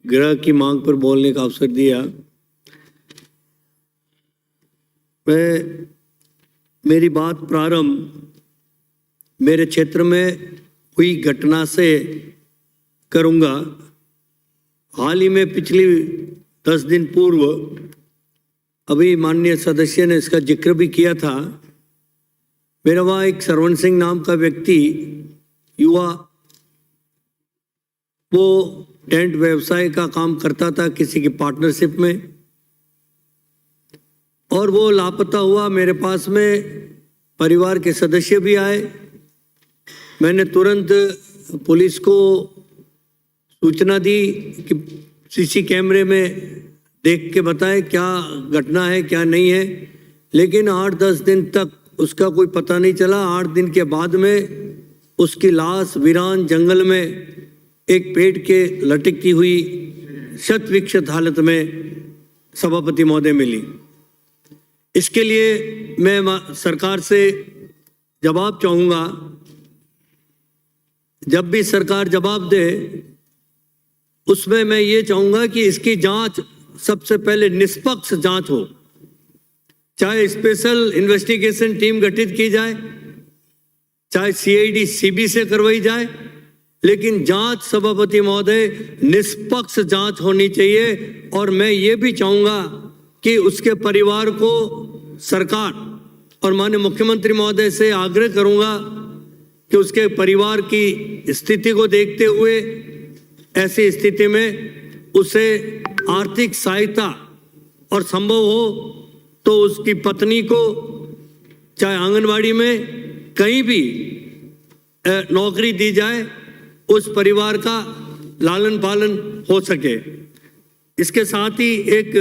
गृह की मांग पर बोलने का अवसर दिया। मैं मेरी बात प्रारंभ मेरे क्षेत्र में हुई घटना से करूंगा। हाल ही में पिछली 10 दिन पूर्व अभी माननीय सदस्य ने इसका जिक्र भी किया था। मेरा वहाँ एक सरवण सिंह नाम का व्यक्ति युवा, वो टेंट व्यवसाय का काम करता था किसी की पार्टनरशिप में, और वो लापता हुआ। मेरे पास में परिवार के सदस्य भी आए। मैंने तुरंत पुलिस को सूचना दी कि सीसी कैमरे में देख के बताएं क्या घटना है क्या नहीं है, लेकिन 8-10 दिन तक उसका कोई पता नहीं चला। 8 दिन के बाद में उसकी लाश वीरान जंगल में एक पेड़ के लटकती हुई शत विक्षत हालत में सभापति महोदय मिली। इसके लिए मैं सरकार से जवाब चाहूँगा। जब भी सरकार जवाब दे उसमें मैं ये चाहूँगा कि इसकी जांच सबसे पहले निष्पक्ष जांच हो, चाहे स्पेशल इन्वेस्टिगेशन टीम गठित की जाए, चाहे सीआईडी सीबी से करवाई जाए, लेकिन जांच सभापति महोदय निष्पक्ष जांच होनी चाहिए। और मैं ये भी चाहूँगा कि उसके परिवार को सरकार और माननीय मुख्यमंत्री महोदय से आग्रह करूँगा कि उसके परिवार की स्थिति को देखते हुए ऐसी स्थिति में उसे आर्थिक सहायता और संभव हो तो उसकी पत्नी को चाहे आंगनवाड़ी में कहीं भी नौकरी दी जाए, उस परिवार का लालन पालन हो सके। इसके साथ ही एक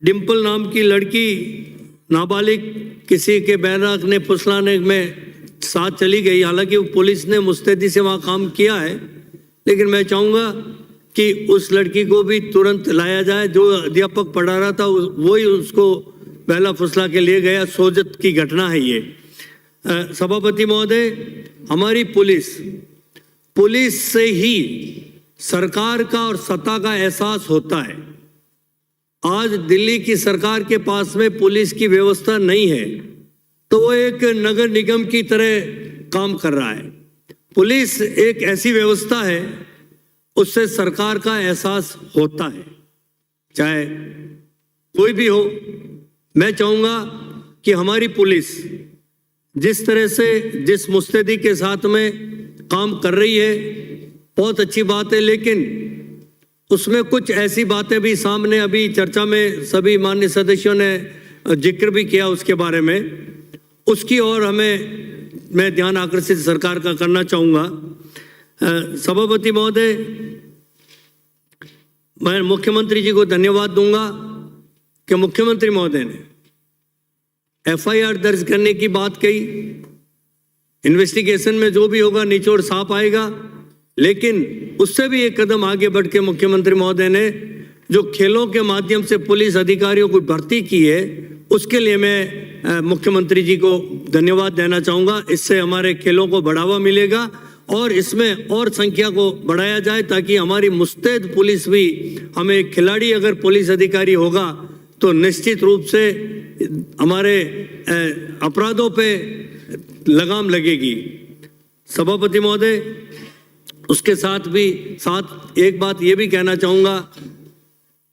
डिम्पल नाम की लड़की नाबालिग किसी के बैराग ने फुसलाने में साथ चली गई। हालांकि पुलिस ने मुस्तैदी से वहाँ काम किया है, लेकिन मैं चाहूँगा कि उस लड़की को भी तुरंत लाया जाए। जो अध्यापक पढ़ा रहा था वही उसको पहला फुसला के लिए गया। सोजत की घटना है ये। सभापति महोदय, हमारी पुलिस से ही सरकार का और सत्ता का एहसास होता है। आज दिल्ली की सरकार के पास में पुलिस की व्यवस्था नहीं है, तो वो एक नगर निगम की तरह काम कर रहा है। पुलिस एक ऐसी व्यवस्था है, उससे सरकार का एहसास होता है, चाहे कोई भी हो। मैं चाहूँगा कि हमारी पुलिस जिस तरह से जिस मुस्तैदी के साथ में काम कर रही है, बहुत अच्छी बात है, लेकिन उसमें कुछ ऐसी बातें भी सामने अभी चर्चा में सभी माननीय सदस्यों ने जिक्र भी किया उसके बारे में, उसकी ओर मैं ध्यान आकर्षित सरकार का करना चाहूँगा। सभापति महोदय, मैं मुख्यमंत्री जी को धन्यवाद दूंगा कि मुख्यमंत्री महोदय ने एफआईआर दर्ज करने की बात कही। इन्वेस्टिगेशन में जो भी होगा निचोड़ साफ आएगा, लेकिन उससे भी एक कदम आगे बढ़ के मुख्यमंत्री महोदय ने जो खेलों के माध्यम से पुलिस अधिकारियों को भर्ती की है, उसके लिए मैं मुख्यमंत्री जी को धन्यवाद देना चाहूँगा। इससे हमारे खेलों को बढ़ावा मिलेगा और इसमें और संख्या को बढ़ाया जाए, ताकि हमारी मुस्तैद पुलिस भी, हमें खिलाड़ी अगर पुलिस अधिकारी होगा तो निश्चित रूप से हमारे अपराधों पे लगाम लगेगी। सभापति महोदय, उसके साथ एक बात ये भी कहना चाहूँगा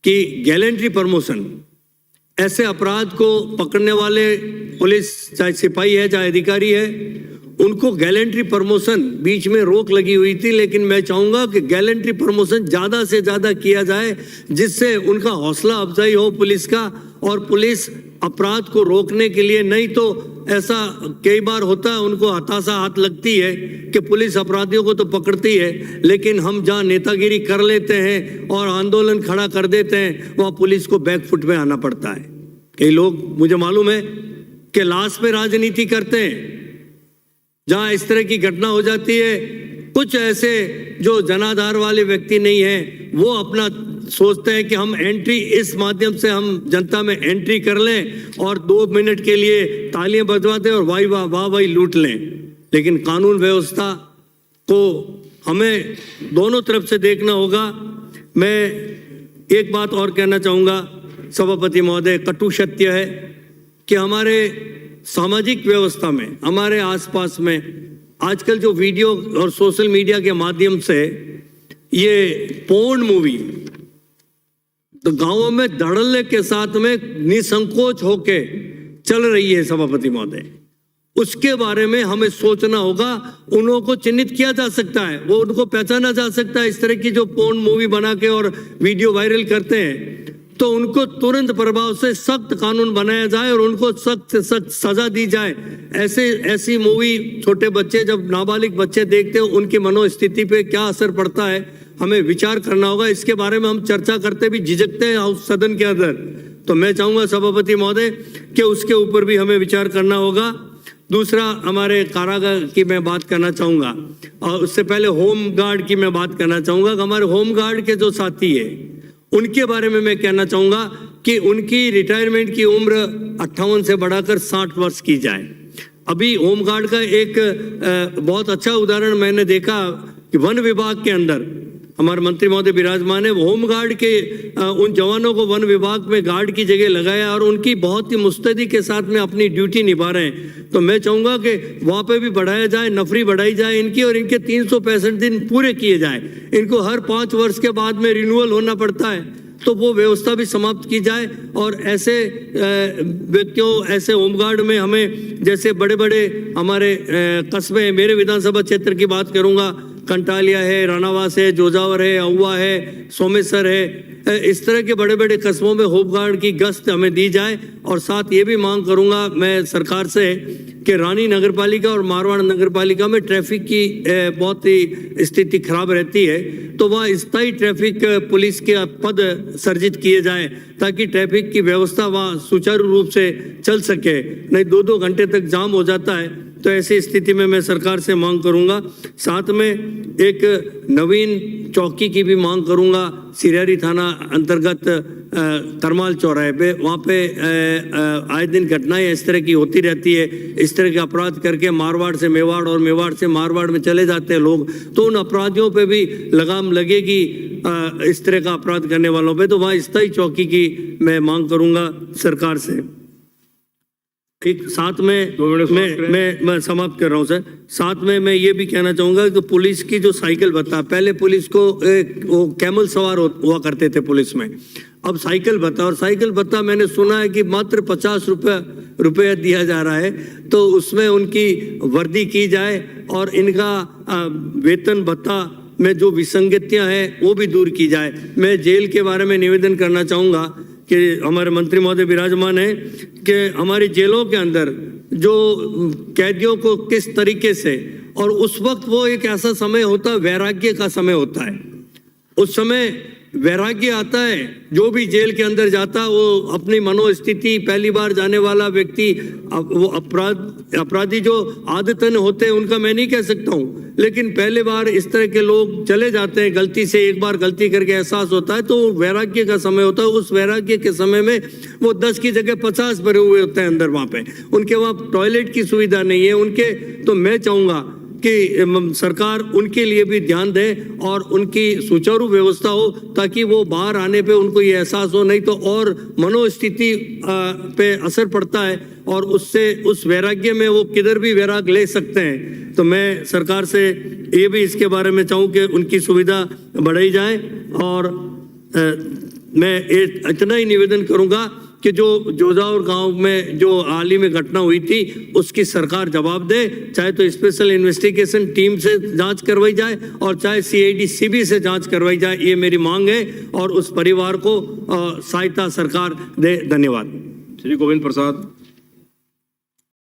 कि गैलेंट्री प्रमोशन, ऐसे अपराध को पकड़ने वाले पुलिस, चाहे सिपाही है चाहे अधिकारी है, उनको गैलेंट्री प्रमोशन बीच में रोक लगी हुई थी, लेकिन मैं चाहूँगा कि गैलेंट्री प्रमोशन ज़्यादा से ज़्यादा किया जाए, जिससे उनका हौसला अफजाई हो पुलिस का, और पुलिस अपराध को रोकने के लिए, नहीं तो ऐसा कई बार होता है, उनको हताशा हाथ लगती है कि पुलिस अपराधियों को तो पकड़ती है, लेकिन हम जहाँ नेतागिरी कर लेते हैं और आंदोलन खड़ा कर देते हैं, वहाँ पुलिस को बैकफुट में आना पड़ता है। कई लोग, मुझे मालूम है कि लाश पे राजनीति करते हैं। जहाँ इस तरह की घटना हो जाती है, कुछ ऐसे जो जनाधार वाले व्यक्ति नहीं हैं, वो अपना सोचते हैं कि हम एंट्री, इस माध्यम से हम जनता में एंट्री कर लें और 2 मिनट के लिए तालियां बजवा दें और वाह लूट लें। लेकिन कानून व्यवस्था को हमें दोनों तरफ से देखना होगा। मैं एक बात और कहना चाहूँगा सभापति महोदय, कटु सत्य है कि हमारे सामाजिक व्यवस्था में, हमारे आसपास में आजकल जो वीडियो और सोशल मीडिया के माध्यम से ये पोर्न मूवी तो गांवों में धड़ल्ले के साथ में निसंकोच होके चल रही है सभापति महोदय, उसके बारे में हमें सोचना होगा। उन को चिन्हित किया जा सकता है, वो उनको पहचाना जा सकता है। इस तरह की जो पोर्न मूवी बना के और वीडियो वायरल करते हैं तो उनको तुरंत प्रभाव से सख्त कानून बनाया जाए और उनको सख्त से सख्त सजा दी जाए। ऐसी मूवी छोटे बच्चे, जब नाबालिग बच्चे देखते हैं, उनकी मनोस्थिति पे क्या असर पड़ता है, हमें विचार करना होगा। इसके बारे में हम चर्चा करते भी झिझकते हैं हाउस सदन के अंदर, तो मैं चाहूंगा सभापति महोदय कि उसके ऊपर भी हमें विचार करना होगा। दूसरा, हमारे कारागार की मैं बात करना चाहूँगा और उससे पहले होम गार्ड की मैं बात करना चाहूँगा। हमारे होम गार्ड के जो साथी है उनके बारे में मैं कहना चाहूँगा कि उनकी रिटायरमेंट की उम्र 58 से बढ़ाकर 60 वर्ष की जाए। अभी होम गार्ड का एक बहुत अच्छा उदाहरण मैंने देखा कि वन विभाग के अंदर हमारे मंत्री महोदय विराजमान है, होम गार्ड के उन जवानों को वन विभाग में गार्ड की जगह लगाया और उनकी बहुत ही मुस्तैदी के साथ में अपनी ड्यूटी निभा रहे हैं। तो मैं चाहूँगा कि वहाँ पे भी बढ़ाया जाए, नफरी बढ़ाई जाए इनकी, और इनके 365 दिन पूरे किए जाए। इनको हर 5 वर्ष के बाद में रिन्यूअल होना पड़ता है, तो वो व्यवस्था भी समाप्त की जाए। और ऐसे व्यक्तियों, ऐसे होमगार्ड में हमें, जैसे बड़े बड़े हमारे कस्बे, मेरे विधानसभा क्षेत्र की बात करूँगा, कंटालिया है, रानावास है, जोजावर है, अहुआ है, सोमेश्वर है, इस तरह के बड़े बड़े कस्बों में होमगार्ड की गश्त हमें दी जाए। और साथ ये भी मांग करूँगा मैं सरकार से कि रानी नगरपालिका और मारवाड़ नगरपालिका में ट्रैफिक की बहुत ही स्थिति खराब रहती है, तो वहाँ स्थायी ट्रैफिक पुलिस के पद सर्जित किए जाएं ताकि ट्रैफिक की व्यवस्था वहाँ सुचारू रूप से चल सके। नहीं 2-2 घंटे तक जाम हो जाता है, तो ऐसी स्थिति में मैं सरकार से मांग करूंगा। साथ में एक नवीन चौकी की भी मांग करूंगा, सिरियारी थाना अंतर्गत करमाल चौराहे पे, वहाँ पे आए दिन घटनाएं इस तरह की होती रहती है। इस तरह के अपराध करके मारवाड़ से मेवाड़ और मेवाड़ से मारवाड़ में चले जाते हैं लोग, तो उन अपराधियों पे भी लगाम लगेगी इस तरह का अपराध करने वालों पे। तो वहाँ स्थायी चौकी की मैं मांग करूंगा सरकार से। एक साथ में मैं समाप्त कर रहा हूं सर। साथ में मैं ये भी कहना चाहूँगा कि पुलिस की जो साइकिल भत्ता, पहले पुलिस को वो कैमल सवार हुआ करते थे पुलिस में, अब साइकिल भत्ता, और साइकिल भत्ता मैंने सुना है कि मात्र 50 रुपया दिया जा रहा है, तो उसमें उनकी वर्दी की जाए और इनका वेतन भत्ता में जो विसंगतियाँ हैं वो भी दूर की जाए। मैं जेल के बारे में निवेदन करना चाहूँगा कि हमारे मंत्री महोदय विराजमान है कि हमारी जेलों के अंदर जो कैदियों को किस तरीके से, और उस वक्त वो एक ऐसा समय होता है, वैराग्य का समय होता है, उस समय वैराग्य आता है। जो भी जेल के अंदर जाता है वो अपनी मनोस्थिति, पहली बार जाने वाला व्यक्ति, वो अपराधी जो आदतन होते हैं उनका मैं नहीं कह सकता हूँ, लेकिन पहले बार इस तरह के लोग चले जाते हैं गलती से, एक बार गलती करके एहसास होता है, तो वैराग्य का समय होता है। उस वैराग्य के समय में वो 10 की जगह 50 भरे हुए होते हैं अंदर, वहाँ पे उनके वहाँ टॉयलेट की सुविधा नहीं है उनके। तो मैं चाहूँगा कि सरकार उनके लिए भी ध्यान दे और उनकी सुचारू व्यवस्था हो, ताकि वो बाहर आने पे उनको ये एहसास हो। नहीं तो और मनोस्थिति पे असर पड़ता है और उससे उस वैराग्य में वो किधर भी वैराग ले सकते हैं। तो मैं सरकार से ये भी इसके बारे में चाहूँ कि उनकी सुविधा बढ़ाई जाए। और मैं इतना ही निवेदन करूँगा कि जो जोजावर गांव में जो हाल ही में घटना हुई थी उसकी सरकार जवाब दे, चाहे तो स्पेशल इन्वेस्टिगेशन टीम से जांच करवाई जाए और चाहे CID CB से जांच करवाई जाए, ये मेरी मांग है और उस परिवार को सहायता सरकार दे। धन्यवाद। श्री गोविंद प्रसाद।